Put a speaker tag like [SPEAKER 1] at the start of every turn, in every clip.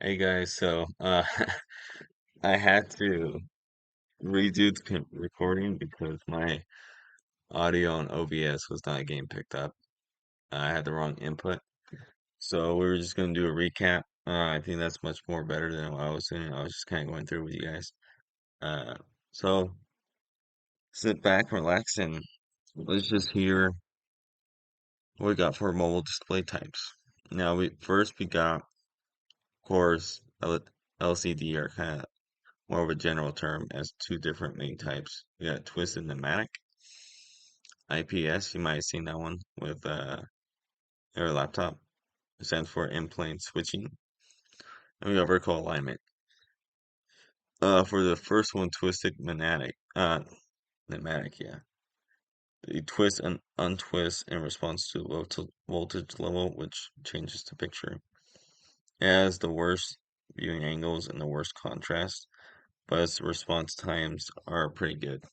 [SPEAKER 1] Hey guys, I had to redo the recording because my audio on OBS was not getting picked up. I had the wrong input. So we were just gonna do a recap. I think that's much more better than what I was doing. I was just kind of going through with you guys. Uh, so sit back, relax, and let's just hear what we got for mobile display types. Now we got, of course, LCD are kind of more of a general term as two different main types. We got twisted pneumatic, IPS. You might have seen that one with your laptop. It stands for in-plane switching. And we got vertical alignment. For the first one, twisted pneumatic, yeah. You twist and untwist in response to voltage level, which changes the picture. It has the worst viewing angles and the worst contrast, but its response times are pretty good.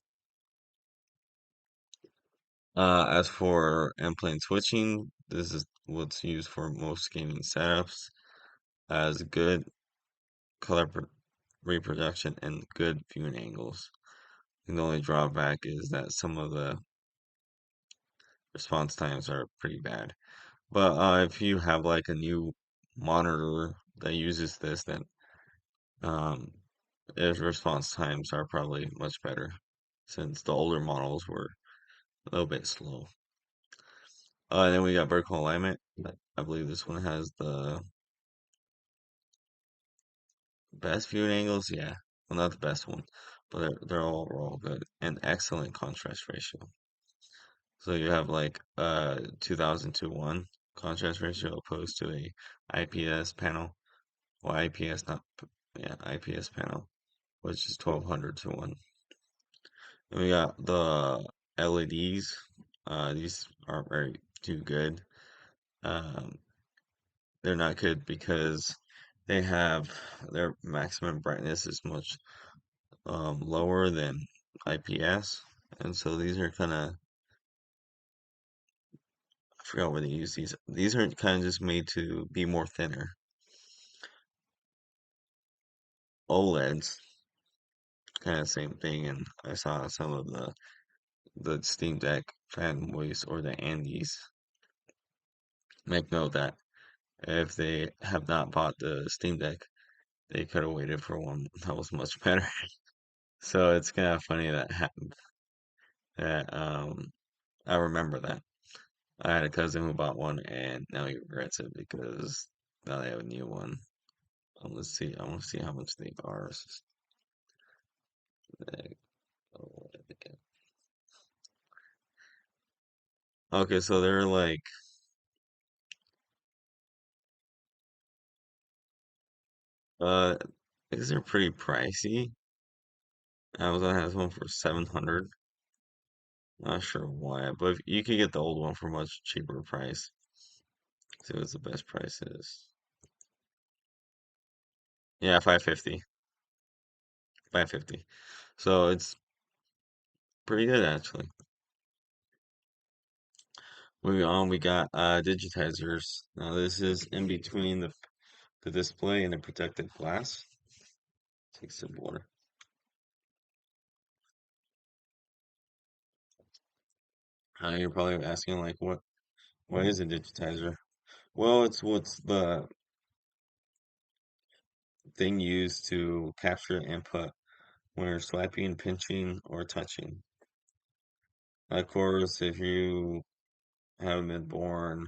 [SPEAKER 1] As for end-plane switching, this is what's used for most gaming setups. Has good color reproduction and good viewing angles. And the only drawback is that some of the response times are pretty bad. But if you have like a new monitor that uses this, then um, its response times are probably much better, since the older models were a little bit slow. And then we got vertical alignment. I believe this one has the best viewing angles. Yeah, well, not the best one, but they're all overall good and excellent contrast ratio. So you have like 2000 to 1 contrast ratio opposed to a IPS panel, or IPS not yeah IPS panel, which is 1200 to 1. And we got the LEDs. These aren't very too good. Um, they're not good because they have their maximum brightness is much lower than IPS, and so these are kind of I forgot where they use these. These are kind of just made to be more thinner. OLEDs, kind of same thing, and I saw some of the Steam Deck fanboys or the Andes make note that if they have not bought the Steam Deck, they could have waited for one that was much better. So it's kind of funny that happened. That I remember that. I had a cousin who bought one and now he regrets it because now they have a new one. Let's see. I want to see how much they are. Okay, so they're like, uh, these are pretty pricey. Amazon has one for 700. Not sure why, but you could get the old one for much cheaper price. See what the best price is. Yeah, 550. 550. So it's pretty good actually. Moving on, we got digitizers. Now this is in between the display and the protective glass. Take some water. You're probably asking like what is a digitizer? Well, it's what's the thing used to capture input when you're swiping, pinching, or touching. Of course, if you haven't been born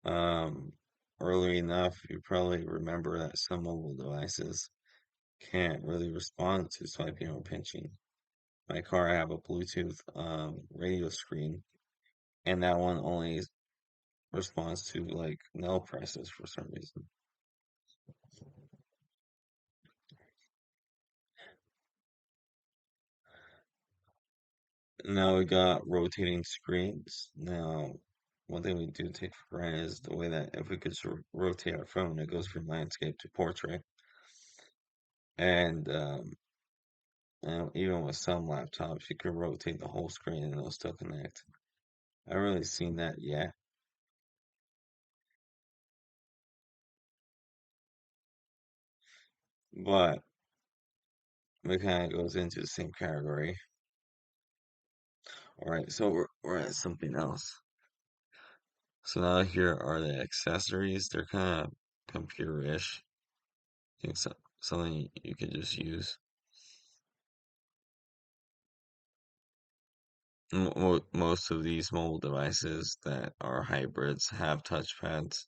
[SPEAKER 1] um, early enough, you probably remember that some mobile devices can't really respond to swiping or pinching. My car, I have a Bluetooth radio screen, and that one only responds to like nail presses for some reason. Now we got rotating screens. Now, one thing we do take for granted is the way that if we could rotate our phone, it goes from landscape to portrait. And even with some laptops, you can rotate the whole screen and it'll still connect. I haven't really seen that yet. but it kind of goes into the same category. All right, so we're at something else. So now here are the accessories. They're kind of computer-ish. I think something you could just use. Most of these mobile devices that are hybrids have touchpads,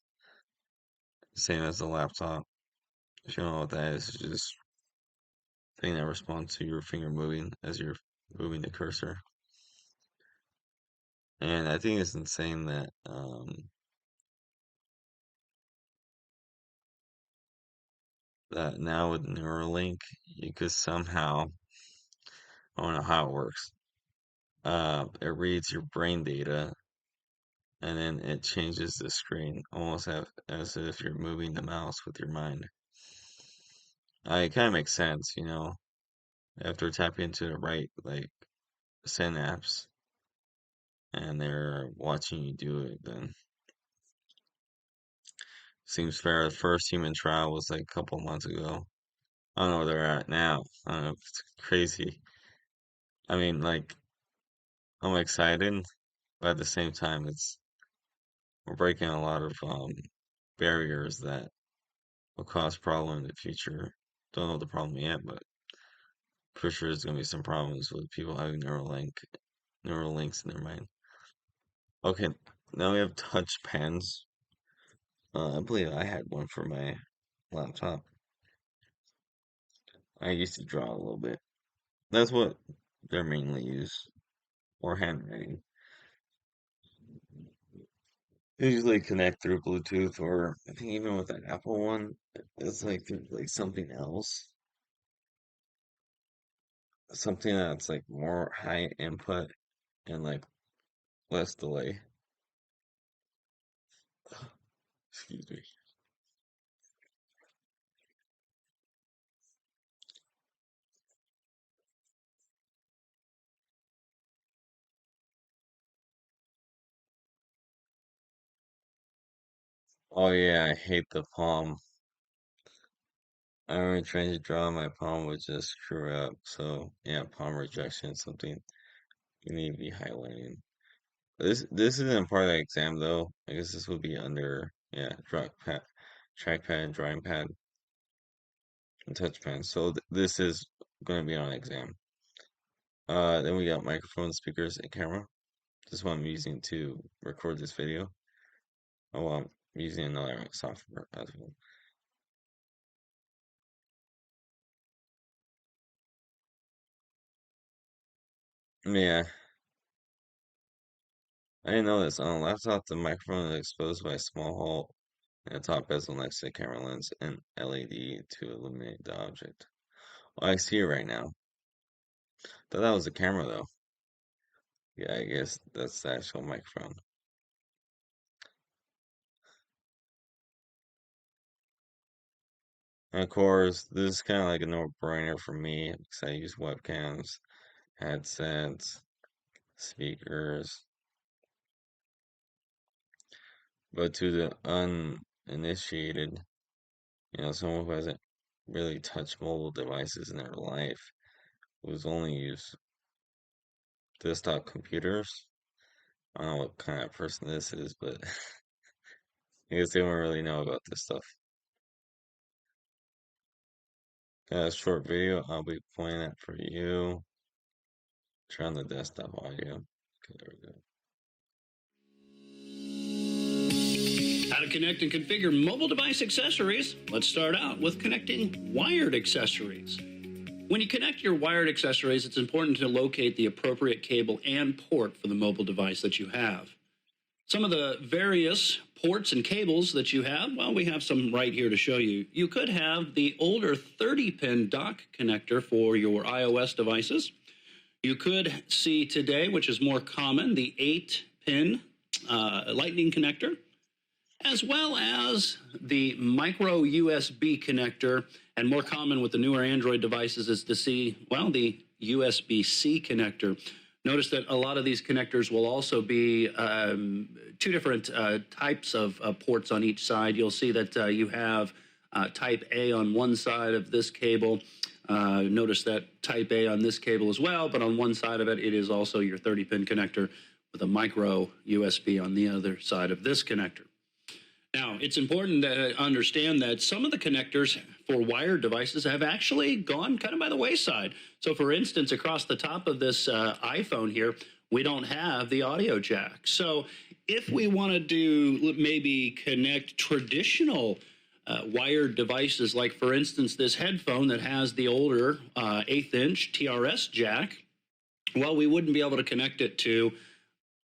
[SPEAKER 1] same as the laptop. If you don't know what that is, it's just a thing that responds to your finger moving as you're moving the cursor. And I think it's insane that now with Neuralink, you could somehow, I don't know how it works. It reads your brain data and then it changes the screen almost as if you're moving the mouse with your mind. It kind of makes sense, after tapping into the right like synapse and they're watching you do it, then seems fair. The first human trial was like a couple months ago. I don't know where they're at now. I don't know. It's crazy. I mean, like, I'm excited, but at the same time, we're breaking a lot of barriers that will cause problem in the future. Don't know the problem yet, but for sure there's gonna be some problems with people having neural links in their mind. Okay, now we have touch pens. I believe I had one for my laptop. I used to draw a little bit. That's what they're mainly used, or handwriting. They usually connect through Bluetooth, or I think even with that Apple one, it's like something else, something that's like more high input and like less delay. Excuse me. Oh yeah, I hate the palm. I remember trying to draw my palm would just screw up. So yeah, palm rejection is something you need to be highlighting. This isn't part of the exam though. I guess this would be under trackpad, drawing pad, and touch pen. So this is going to be on exam. Then we got microphone, speakers, and camera. This is what I'm using to record this video. Oh, well, I'm using another software as well. Yeah, I didn't know this. On a laptop, the microphone is exposed by a small hole in the top bezel next to the camera lens and LED to illuminate the object. Oh, I see it right now. Thought that was the camera though. Yeah, I guess that's the actual microphone. And of course, this is kind of like a no-brainer for me because I use webcams, headsets, speakers. But to the uninitiated, someone who hasn't really touched mobile devices in their life, who's only used desktop computers, I don't know what kind of person this is, but I guess they don't really know about this stuff. Got a short video I'll be playing it for you. Turn on the desktop audio. Okay, there we go.
[SPEAKER 2] How to connect and configure mobile device accessories. Let's start out with connecting wired accessories. When you connect your wired accessories, it's important to locate the appropriate cable and port for the mobile device that you have. Some of the various ports and cables that you have, well, we have some right here to show you. You could have the older 30-pin dock connector for your iOS devices. You could see today, which is more common, the 8-pin lightning connector, as well as the micro USB connector. And more common with the newer Android devices is to see, well, the USB-C connector. Notice that a lot of these connectors will also be two different types of ports on each side. You'll see that you have Type A on one side of this cable. Notice that Type A on this cable as well, but on one side of it, it is also your 30-pin connector with a micro USB on the other side of this connector. Now, it's important to understand that some of the connectors for wired devices have actually gone kind of by the wayside. So, for instance, across the top of this iPhone here, we don't have the audio jack. So, if we want to do maybe connect traditional wired devices, like, for instance, this headphone that has the older 1/8-inch TRS jack, well, we wouldn't be able to connect it to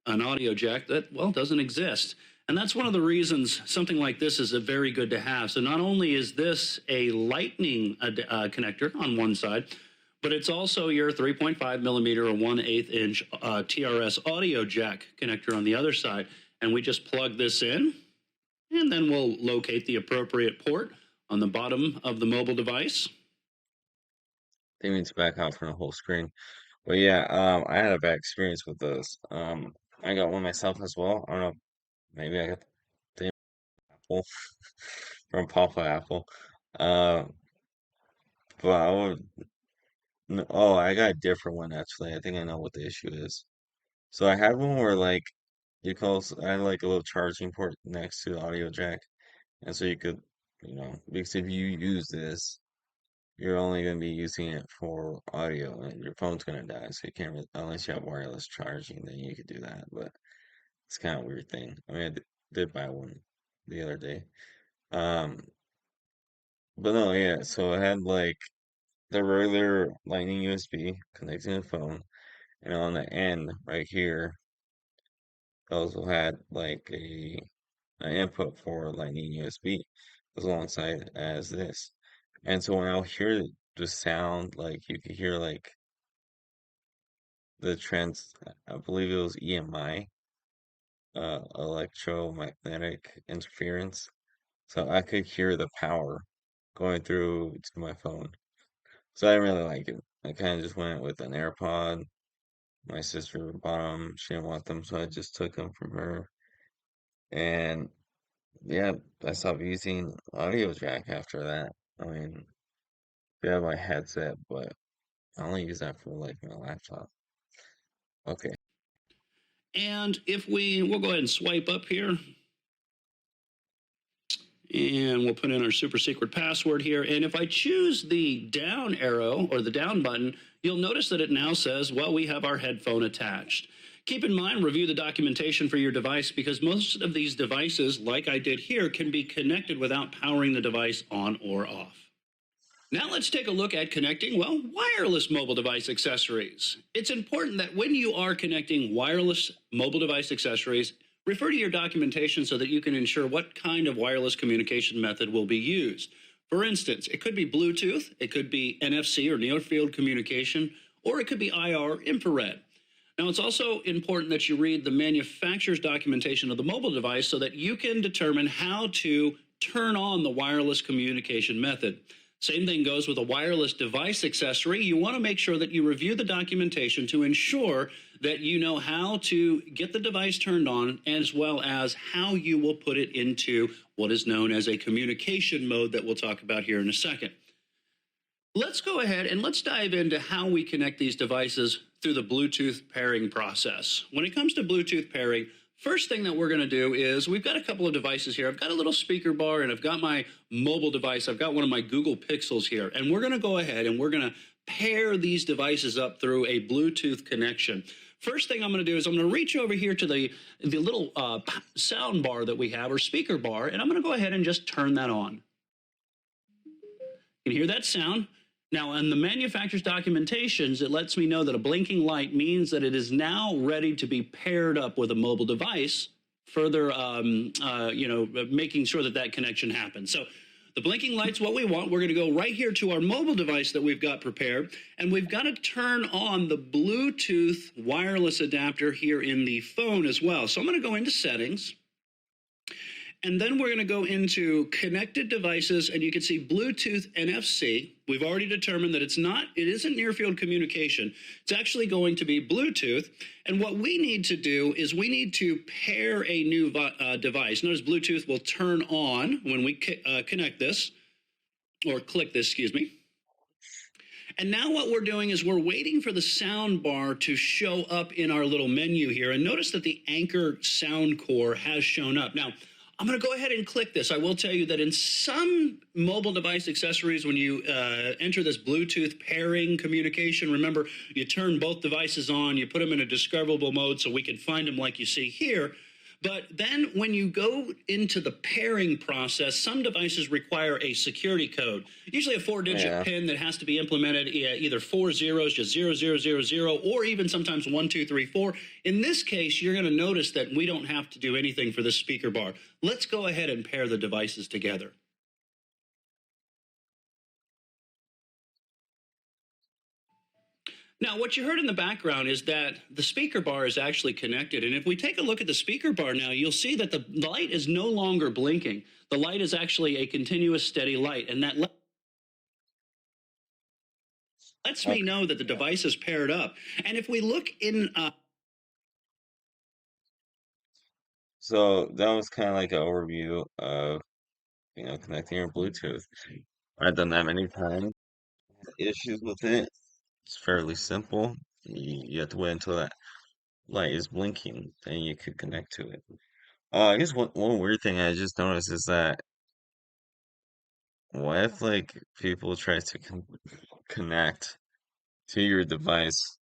[SPEAKER 2] an audio jack that, well, doesn't exist. And that's one of the reasons something like this is very good to have. So not only is this a lightning connector on one side, but it's also your 3.5 millimeter or 1/8-inch TRS audio jack connector on the other side. And we just plug this in, and then we'll locate the appropriate port on the bottom of the mobile device.
[SPEAKER 1] They mean to back out from the whole screen. But yeah, I had a bad experience with those. I got one myself as well. I don't know, maybe I got the Apple from Papa Apple. Uh, but I would, oh, I got a different one actually. I think I know what the issue is. So I had one where like I had like a little charging port next to the audio jack, and so you could, because if you use this, you're only going to be using it for audio, and your phone's going to die. So you can't really, unless you have wireless charging, then you could do that. But it's kind of a weird thing. I mean, did buy one the other day. Um, but no, yeah. So I had like the regular Lightning USB connecting to the phone, and on the end right here, I also had like an input for Lightning USB alongside as this. And so when I would hear the sound, like you could hear like the trans, I believe it was EMI, electromagnetic interference. So I could hear the power going through to my phone. So I didn't really like it. I kind of just went with an AirPod. My sister bought them. She didn't want them, so I just took them from her. And yeah, I stopped using audio jack after that. I mean, yeah, my headset, but I only use that for like my laptop. Okay.
[SPEAKER 2] And if we'll go ahead and swipe up here, and we'll put in our super secret password here. And if I choose the down arrow or the down button, you'll notice that it now says, well, we have our headphone attached. Keep in mind, review the documentation for your device, because most of these devices, like I did here, can be connected without powering the device on or off. Now let's take a look at connecting, well, wireless mobile device accessories. It's important that when you are connecting wireless mobile device accessories, refer to your documentation so that you can ensure what kind of wireless communication method will be used. For instance, it could be Bluetooth, it could be NFC or near field communication, or it could be IR infrared. Now, it's also important that you read the manufacturer's documentation of the mobile device so that you can determine how to turn on the wireless communication method. Same thing goes with a wireless device accessory. You want to make sure that you review the documentation to ensure that you know how to get the device turned on, as well as how you will put it into what is known as a communication mode that we'll talk about here in a second. Let's go ahead and let's dive into how we connect these devices through the Bluetooth pairing process. When it comes to Bluetooth pairing, first thing that we're going to do is we've got a couple of devices here. I've got a little speaker bar, and I've got my mobile device. I've got one of my Google Pixels here, and we're going to go ahead and we're going to pair these devices up through a Bluetooth connection. First thing I'm going to do is I'm going to reach over here to the little sound bar that we have, or speaker bar, and I'm going to go ahead and just turn that on. You can hear that sound. Now, on the manufacturer's documentations, it lets me know that a blinking light means that it is now ready to be paired up with a mobile device, further, making sure that that connection happens. So the blinking light's what we want. We're going to go right here to our mobile device that we've got prepared, and we've got to turn on the Bluetooth wireless adapter here in the phone as well. So I'm going to go into settings. And then we're going to go into connected devices, and you can see Bluetooth NFC. We've already determined that it isn't near field communication. It's actually going to be Bluetooth. And what we need to do is we need to pair a new device. Notice Bluetooth will turn on when we connect this. or click this, excuse me. And now what we're doing is we're waiting for the sound bar to show up in our little menu here. And notice that the Anchor sound core has shown up. Now, I'm going to go ahead and click this. I will tell you that in some mobile device accessories, when you enter this Bluetooth pairing communication, remember, you turn both devices on, you put them in a discoverable mode so we can find them like you see here. But then when you go into the pairing process, some devices require a security code, usually a 4-digit
[SPEAKER 1] Yeah.
[SPEAKER 2] PIN that has to be implemented, either 4 zeros, just 0000, or even sometimes 1234. In this case, you're going to notice that we don't have to do anything for the speaker bar. Let's go ahead and pair the devices together. Now, what you heard in the background is that the speaker bar is actually connected. And if we take a look at the speaker bar now, you'll see that the light is no longer blinking. The light is actually a continuous steady light. And that lets me
[SPEAKER 1] Okay.
[SPEAKER 2] know that the device is paired up. And if we look in,
[SPEAKER 1] So that was kind of like an overview of, connecting your Bluetooth. I've done that many times. Issues with it. It's fairly simple. You have to wait until that light is blinking, then you could connect to it. I guess one weird thing I just noticed is that what if like people try to connect to your device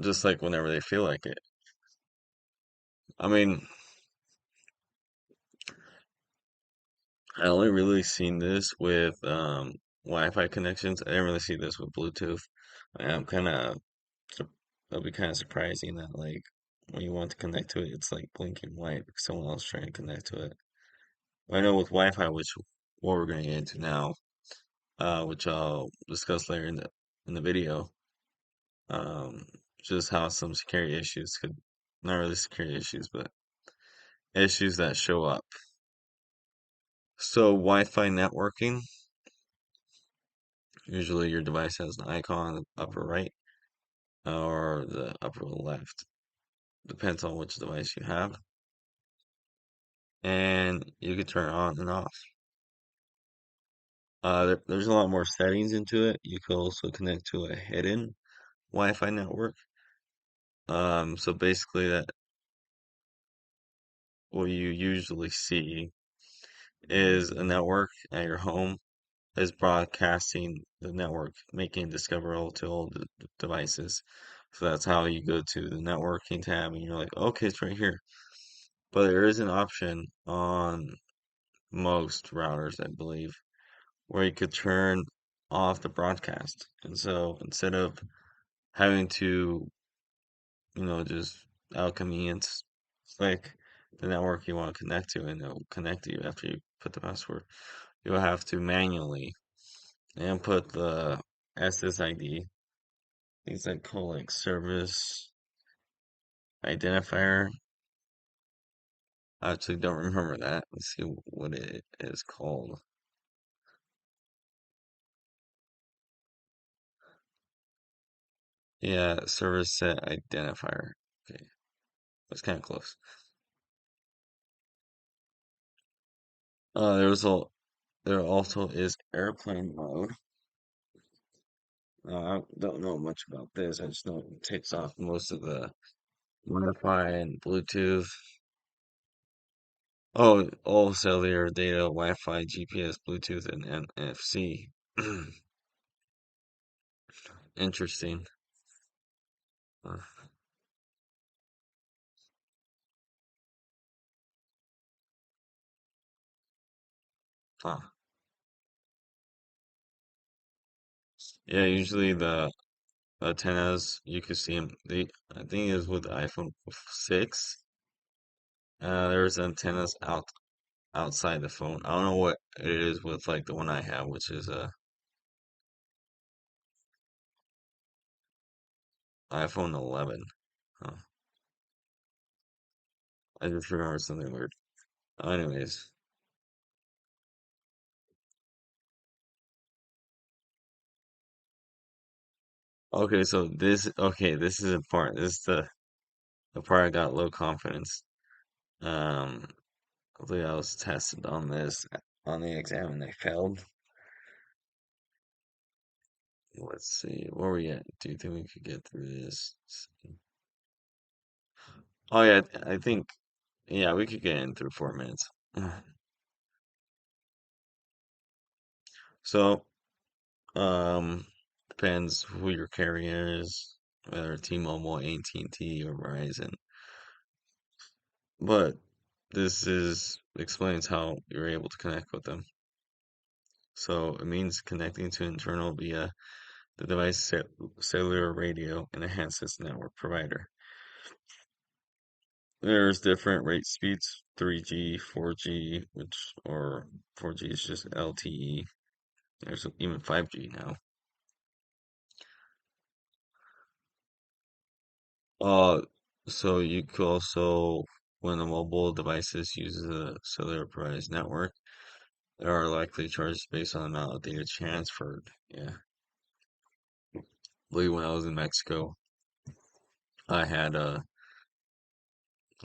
[SPEAKER 1] just like whenever they feel like it? I mean, I only really seen this with Wi-Fi connections. I didn't really see this with Bluetooth. I'm kind of that'll be kind of surprising that like when you want to connect to it, it's like blinking white because someone else trying to connect to it. I know with Wi-Fi, which what we're going to get into now, which I'll discuss later in the video, um, just how some security issues could, not really security issues, but issues that show up. So Wi-Fi networking, usually your device has an icon in the upper right or the upper left, depends on which device you have, and you can turn it on and off. There's a lot more settings into it. You can also connect to a hidden Wi-Fi network. So basically that what you usually see is a network at your home is broadcasting the network, making it discoverable to all the devices. So that's how you go to the networking tab and you're like, okay, it's right here. But there is an option on most routers, I believe, where you could turn off the broadcast. And so instead of having to, just out convenience, click the network you want to connect to and it'll connect to you after you put the password. You'll have to manually input the SSID. Things that call like service identifier. I actually don't remember that. Let's see what it is called. Yeah, service set identifier. Okay, that's kind of close. There's a there also is airplane mode. I don't know much about this. I just know it takes off most of the Wi-Fi and Bluetooth. Oh, all cellular data, Wi-Fi, GPS, Bluetooth, and NFC. Interesting. Uh, huh. Yeah, usually the antennas you can see them. I think it was with the iPhone 6. There's antennas outside the phone. I don't know what it is with like the one I have, which is a iPhone 11. Huh. I just remember something weird. Anyways, this is important. This is the part I got low confidence. Um, Hopefully I was tested on this. on the exam and they failed. Let's see, where are we at? Do you think we could get through this? Oh yeah, I think yeah, we could get in through 4 minutes. So, depends who your carrier is, whether T-Mobile, AT&T, or Verizon. But this is explains how you're able to connect with them. So it means connecting to internal via the device cellular radio and a handset's network provider. There's different rate speeds, 3G, 4G, which or 4G is just LTE. There's even 5G now. Uh, so you could also, when a mobile devices uses a cellular provider's network, there are likely charges based on the amount of data transferred. Yeah. I believe when I was in Mexico, I had a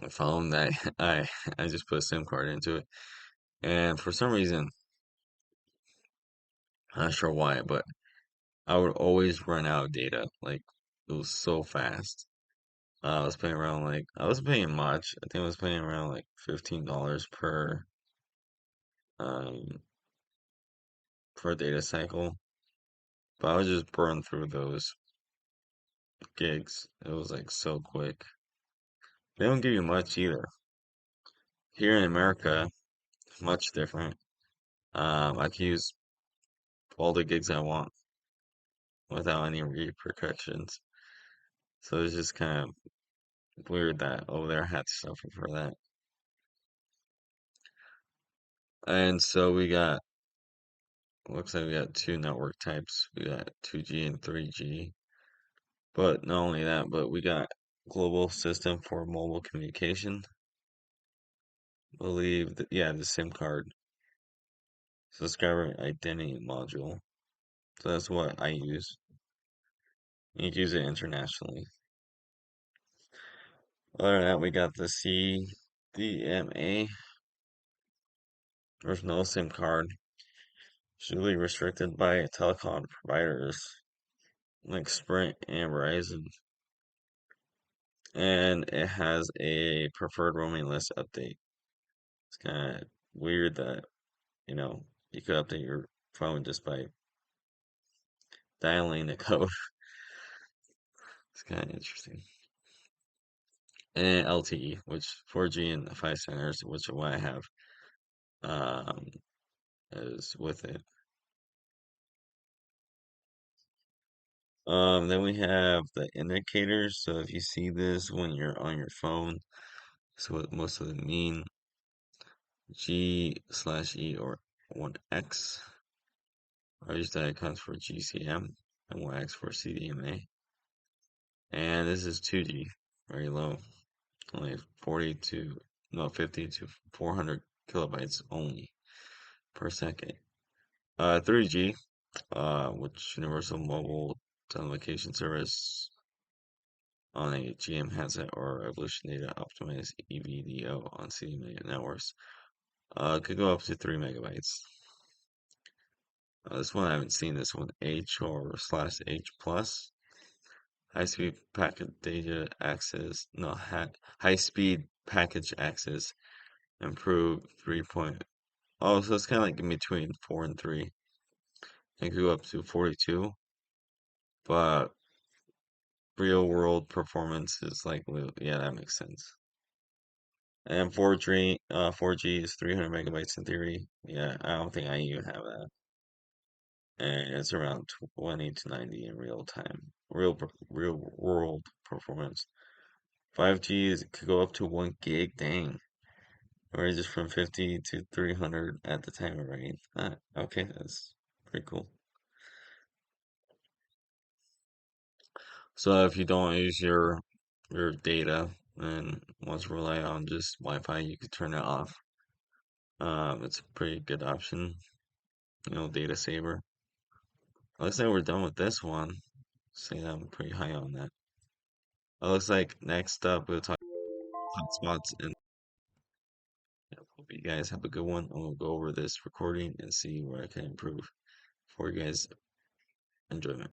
[SPEAKER 1] phone that I just put a SIM card into it, and for some reason, I'm not sure why, but I would always run out of data. Like it was so fast. I was paying around like I was paying much. I think I was paying around like $15 um per data cycle. But I would just burn through those gigs. It was like so quick. They don't give you much either. Here in America, much different. I can use all the gigs I want without any repercussions. So it's just kind of weird that over there I had to suffer for that. And so we got, looks like we got two network types. We got 2G and 3G. But not only that, but we got global system for mobile communication. Believe that, yeah, the SIM card, subscriber identity module. So that's what I use. You can use it internationally. Other than that, we got the CDMA. There's no SIM card. It's really restricted by telecom providers like Sprint and Verizon. And it has a preferred roaming list update. It's kind of weird that, you know, you could update your phone just by dialing the code. It's kind of interesting. And LTE, which 4G and 5 centers, which is what I have, um, is with it. Then we have the indicators. So if you see this when you're on your phone, so what most of them mean G/E or 1X. I use the icons for GCM and 1X for CDMA. And this is 2G, very low, only 40 to, no, 50 to 400 kilobytes only per second. 3G, which Universal Mobile Telecommunication Service on a GM handset or Evolution Data Optimized EVDO on CDMA networks, could go up to 3 megabytes. This one I haven't seen this one, H or slash H plus. High speed packet data access, no, high speed package access, improved 3 point. Oh, so it's kind of like in between 4 and 3. It could go up to 42, but real world performance is like, yeah, that makes sense. And 4G is 300 megabytes in theory. Yeah, I don't think I even have that. And it's around 20 to 90 in real time, real world performance. 5G is could go up to 1 gig, dang. Or just from 50 to 300 at the time of writing. Ah, okay, that's pretty cool. So if you don't use your data and want to rely on just Wi-Fi, you could turn it off. It's a pretty good option, data saver. Looks like we're done with this one. Say I'm pretty high on that. It looks like next up we'll talk hotspots and Hope you guys have a good one. I'm gonna go over this recording and see where I can improve for you guys' enjoyment.